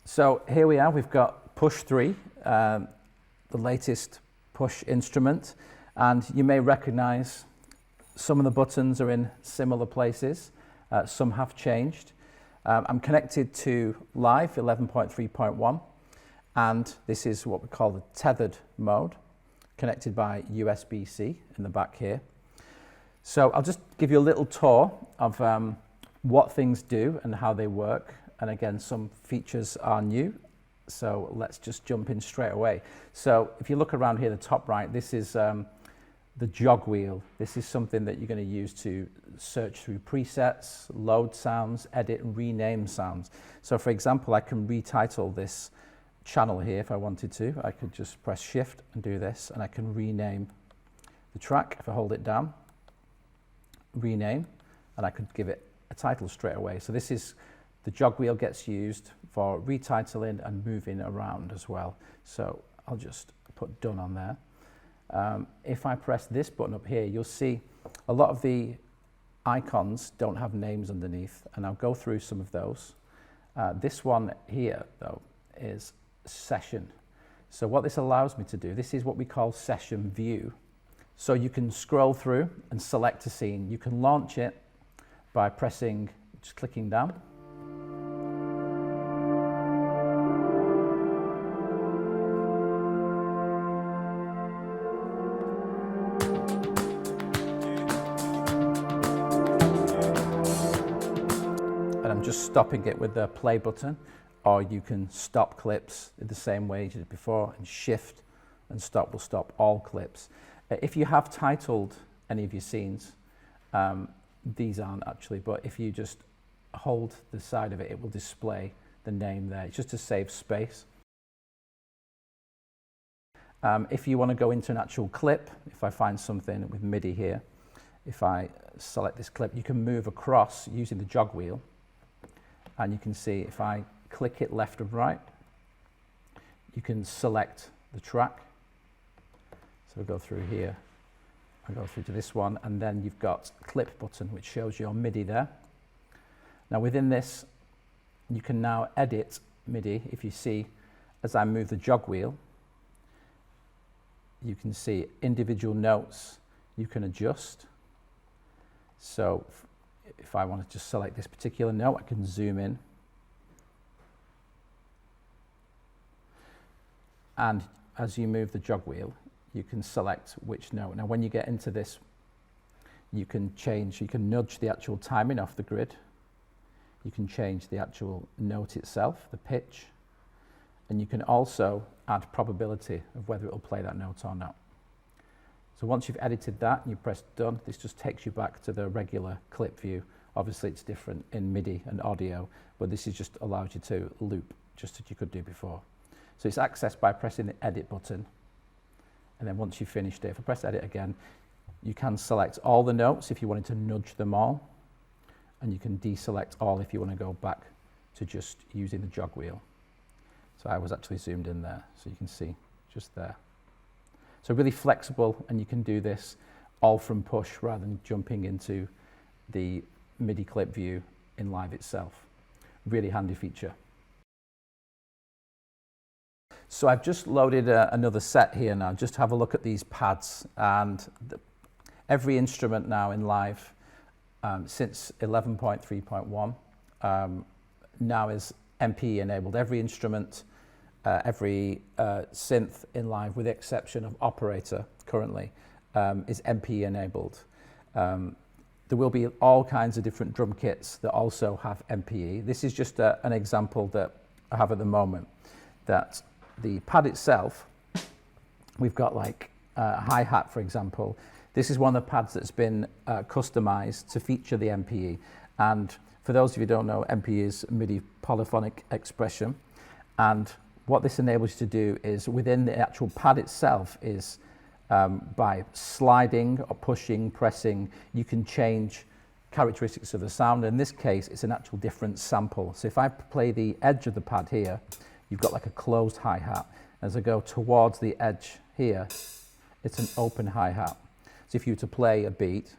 So here we are, we've got Push 3, the latest Push instrument, and you may recognize some of the buttons are in similar places, some have changed. I'm connected to Live 11.3.1, and this is what we call the tethered mode, connected by USB-C in the back here. So I'll just give you a little tour of what things do and how they work. And again, some features are new. So let's just jump in straight away. So if you look around here, the top right, this is the jog wheel. This is something that you're going to use to search through presets, load sounds, edit and rename sounds. So for example, I can retitle this channel here if I wanted to. I could just press Shift and do this, and I can rename the track if I hold it down. Rename, and I could give it a title straight away. So this is the jog wheel gets used for retitling and moving around as well. So I'll just put done on there. If I press this button up here, you'll see a lot of the icons don't have names underneath, and I'll go through some of those. This one here though is session. So what this allows me to do, this is what we call session view. So you can scroll through and select a scene. You can launch it by pressing, just clicking down. And I'm just stopping it with the play button, or you can stop clips in the same way you did before, and Shift and Stop will stop all clips. If you have titled any of your scenes, these aren't actually, but if you just hold the side of it, it will display the name there. It's just to save space. If you want to go into an actual clip, if I find something with MIDI here, if I select this clip, you can move across using the jog wheel, and you can see if I click it left or right, you can select the track. So go through here, I go through to this one, and then you've got clip button, which shows your MIDI there. Now within this, you can now edit MIDI. If you see, as I move the jog wheel, you can see individual notes you can adjust. So if I want to just select this particular note, I can zoom in. And as you move the jog wheel, you can select which note. Now when you get into this, you can change, you can nudge the actual timing off the grid. You can change the actual note itself, the pitch, and you can also add probability of whether it will play that note or not. So once you've edited that and you press done, this just takes you back to the regular clip view. Obviously it's different in MIDI and audio, but this is just allows you to loop, just as you could do before. So it's accessed by pressing the edit button. And then once you've finished it, if I press edit again, you can select all the notes if you wanted to nudge them all, and you can deselect all if you want to go back to just using the jog wheel. So I was actually zoomed in there, so you can see just there. So really flexible, and you can do this all from Push rather than jumping into the MIDI clip view in Live itself. Really handy feature. So I've just loaded another set here now. Just have a look at these pads, and every instrument now in Live since 11.3.1 now is MPE enabled. Every instrument, every synth in Live, with the exception of operator currently, is MPE enabled. There will be all kinds of different drum kits that also have MPE. This is just an example that I have at the moment, that the pad itself, we've got like a hi-hat, for example. This is one of the pads that's been customized to feature the MPE. And for those of you who don't know, MPE is MIDI polyphonic expression. And what this enables you to do is, within the actual pad itself, is by sliding or pushing, pressing, you can change characteristics of the sound. In this case, it's an actual different sample. So if I play the edge of the pad here, you've got like a closed hi-hat. As I go towards the edge here, it's an open hi-hat. So if you were to play a beat,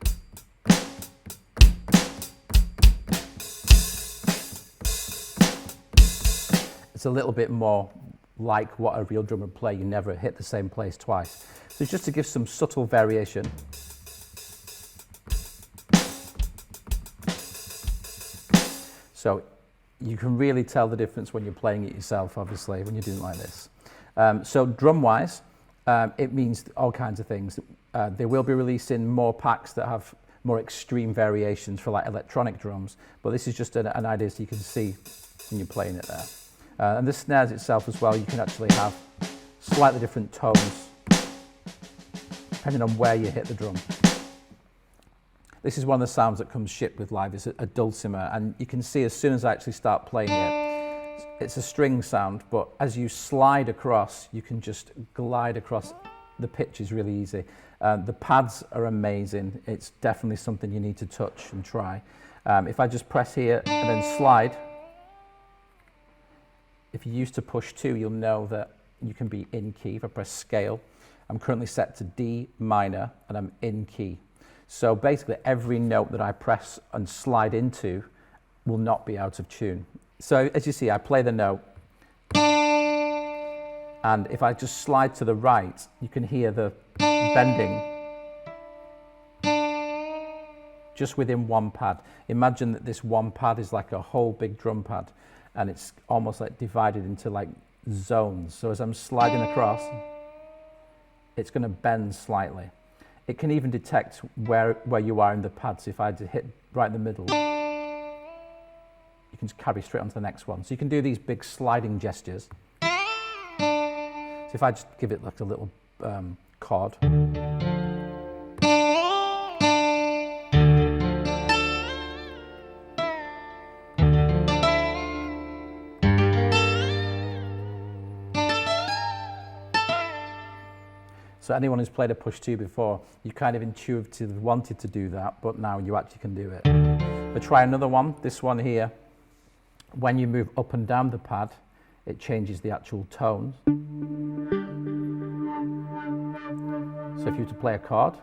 it's a little bit more like what a real drum would play. You never hit the same place twice. So it's just to give some subtle variation. So you can really tell the difference when you're playing it yourself, obviously, when you're doing it like this. So drum-wise, it means all kinds of things. They will be releasing more packs that have more extreme variations for like electronic drums, but this is just an idea so you can see when you're playing it there. And the snares itself as well, you can actually have slightly different tones depending on where you hit the drum. This is one of the sounds that comes shipped with Live. It's a dulcimer, and you can see as soon as I actually start playing it, it's a string sound, but as you slide across, you can just glide across. The pitch is really easy. The pads are amazing. It's definitely something you need to touch and try. If I just press here and then slide, if you're used to push 2, you'll know that you can be in key. If I press scale, I'm currently set to D minor and I'm in key. So basically every note that I press and slide into will not be out of tune. So as you see, I play the note, and if I just slide to the right, you can hear the bending just within one pad. Imagine that this one pad is like a whole big drum pad, and it's almost like divided into like zones. So as I'm sliding across, it's going to bend slightly. It can even detect where you are in the pad. So if I hit right in the middle, you can just carry straight onto the next one. So you can do these big sliding gestures. So if I just give it like a little chord. So anyone who's played a push 2 before, you kind of intuitively wanted to do that, but now you actually can do it. But try another one, this one here. When you move up and down the pad, it changes the actual tones. So if you were to play a chord,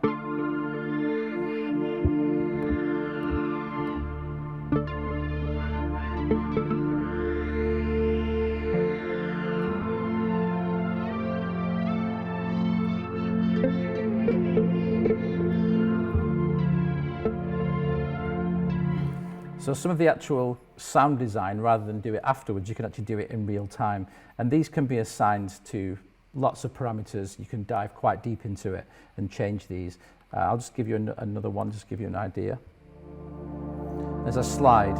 so some of the actual sound design, rather than do it afterwards, you can actually do it in real time. And these can be assigned to lots of parameters. You can dive quite deep into it and change these. I'll just give you another one, just give you an idea. As I slide,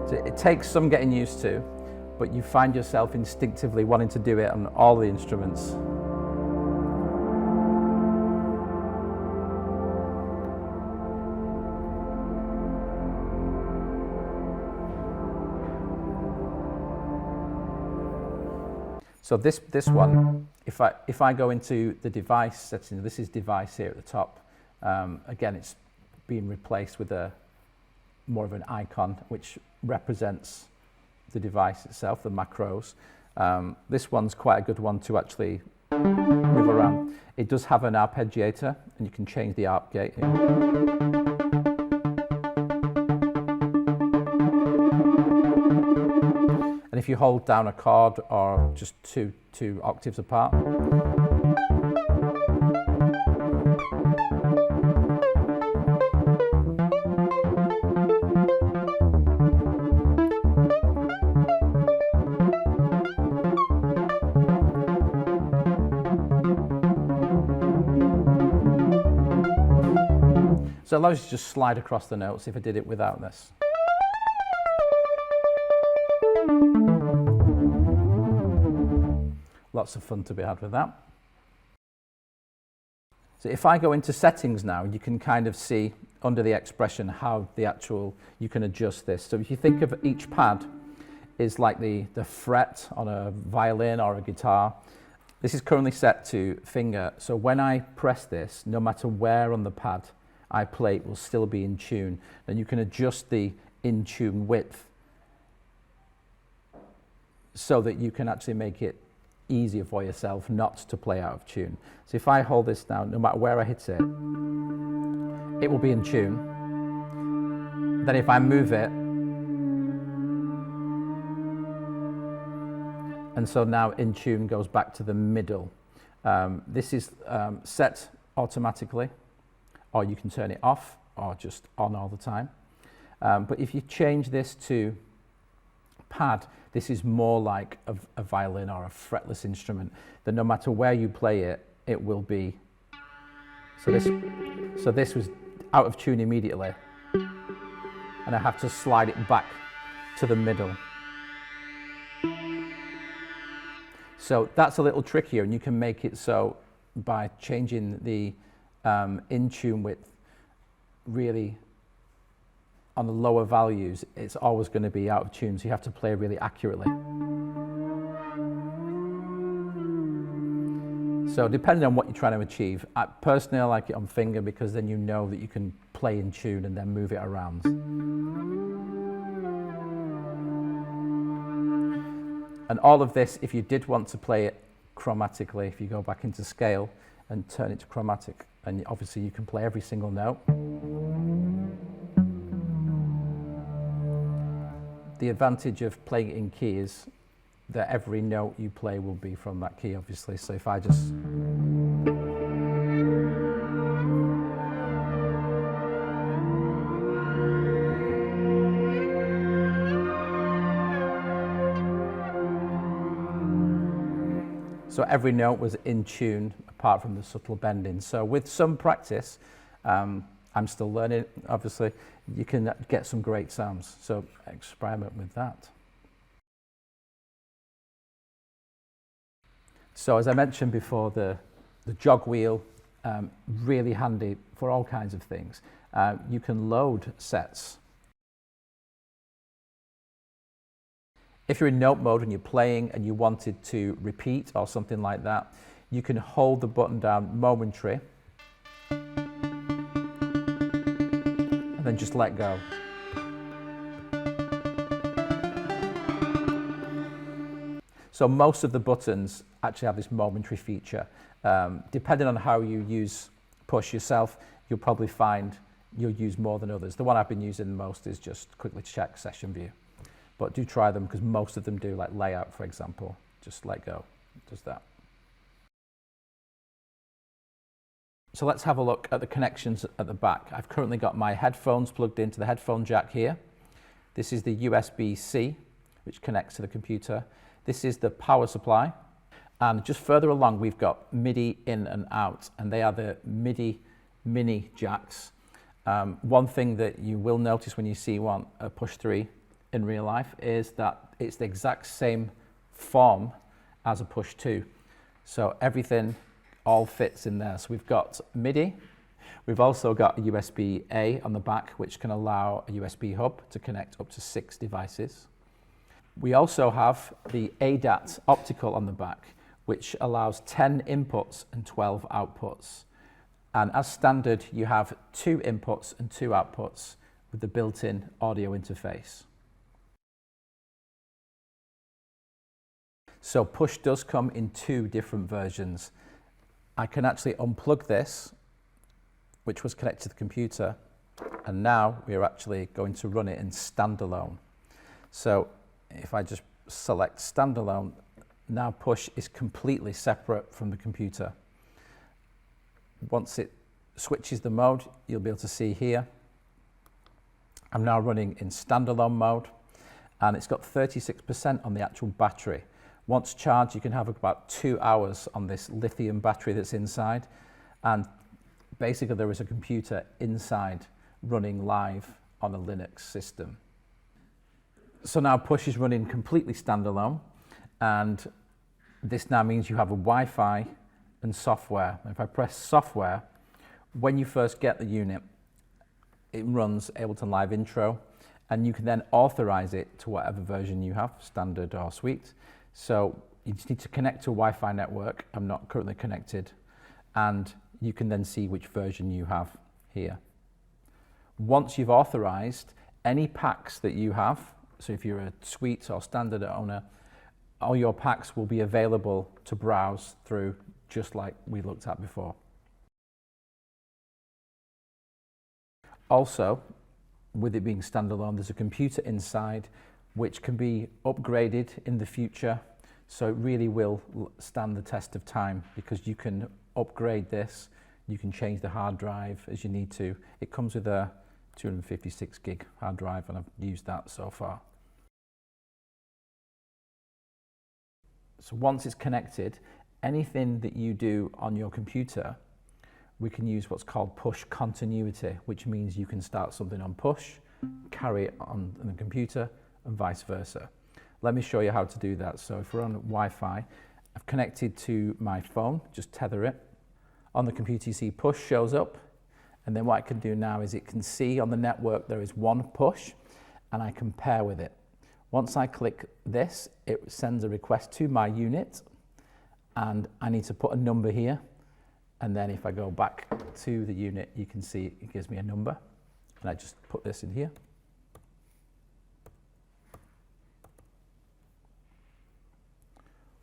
so it takes some getting used to, but you find yourself instinctively wanting to do it on all the instruments. So this one, if I go into the device settings, this is device here at the top. Again, it's being replaced with more of an icon which represents the device itself, the macros. This one's quite a good one to actually move around. It does have an arpeggiator, and you can change the arp gate here. And if you hold down a chord or just two octaves apart, so it allows you to just slide across the notes if I did it without this. Lots of fun to be had with that. So if I go into settings now, you can kind of see under the expression how you can adjust this. So if you think of each pad is like the fret on a violin or a guitar. This is currently set to finger. So when I press this, no matter where on the pad I play, it will still be in tune. And you can adjust the in tune width so that you can actually make it easier for yourself not to play out of tune. So if I hold this down, no matter where I hit it, it will be in tune. Then if I move it, and so now in tune goes back to the middle. This is set automatically, or you can turn it off or just on all the time. But if you change this to pad, this is more like a violin or a fretless instrument, that no matter where you play it, it will be. So this was out of tune immediately, and I have to slide it back to the middle. So that's a little trickier, and you can make it so by changing the in tune width really on the lower values, it's always going to be out of tune, so you have to play really accurately. So depending on what you're trying to achieve, personally I like it on finger because then you know that you can play in tune and then move it around. And all of this, if you did want to play it chromatically, if you go back into scale and turn it to chromatic, and obviously you can play every single note. The advantage of playing it in key is that every note you play will be from that key, obviously. So if I just... So every note was in tune, apart from the subtle bending. So with some practice, I'm still learning, obviously, you can get some great sounds. So experiment with that. So as I mentioned before, the jog wheel, really handy for all kinds of things. You can load sets. If you're in note mode and you're playing and you wanted to repeat or something like that, you can hold the button down Momentary and then just let go. So most of the buttons actually have this Momentary feature. Depending on how you use Push yourself, you'll probably find you'll use more than others. The one I've been using the most is just quickly check session view. But do try them because most of them do, like layout, for example. Just let go, does that. So let's have a look at the connections at the back. I've currently got my headphones plugged into the headphone jack here. This is the USB-C, which connects to the computer. This is the power supply. And just further along, we've got MIDI in and out, and they are the MIDI mini jacks. One thing that you will notice when you see a Push 3 in real life is that it's the exact same form as a Push 2. So everything all fits in there. So we've got MIDI. We've also got a USB-A on the back, which can allow a USB hub to connect up to 6 devices. We also have the ADAT optical on the back, which allows 10 inputs and 12 outputs. And as standard, you have 2 inputs and 2 outputs with the built-in audio interface. So Push does come in 2 different versions. I can actually unplug this, which was connected to the computer, and now we're actually going to run it in standalone. So if I just select standalone, now Push is completely separate from the computer. Once it switches the mode, you'll be able to see here, I'm now running in standalone mode, and it's got 36% on the actual battery. Once charged, you can have about 2 hours on this lithium battery that's inside, and basically there is a computer inside running live on a Linux system. So now Push is running completely standalone, and this now means you have a Wi-Fi and software. If I press software, when you first get the unit, it runs Ableton Live Intro, and you can then authorize it to whatever version you have, standard or suite. So you just need to connect to a Wi-Fi network. I'm not currently connected, and you can then see which version you have here. Once you've authorized any packs that you have, so if you're a suite or standard owner, all your packs will be available to browse through, just like we looked at before. Also, with it being standalone, there's a computer inside which can be upgraded in the future, so it really will stand the test of time, because you can upgrade this, you can change the hard drive as you need to. It comes with a 256 gig hard drive, and I've used that so far. So once it's connected, anything that you do on your computer, we can use what's called push continuity, which means you can start something on push, carry it on the computer, and vice versa. Let me show you how to do that. So if we're on Wi-Fi, I've connected to my phone, just tether it. On the computer you see push shows up, and then what I can do now is it can see on the network there is one push, and I can pair with it. Once I click this, it sends a request to my unit, and I need to put a number here. And then if I go back to the unit, you can see it gives me a number, and I just put this in here.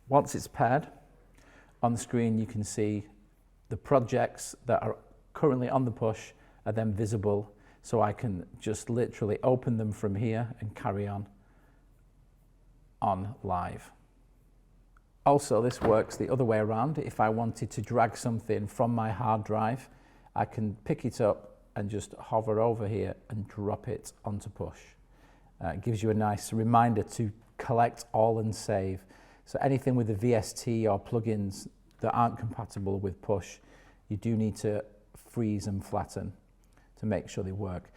Once it's paired, on the screen you can see the projects that are currently on the push are then visible, so I can just literally open them from here and carry on live. Also, this works the other way around. If I wanted to drag something from my hard drive, I can pick it up and just hover over here and drop it onto push. It gives you a nice reminder to collect all and save. So anything with the VST or plugins that aren't compatible with push, you do need to freeze and flatten to make sure they work.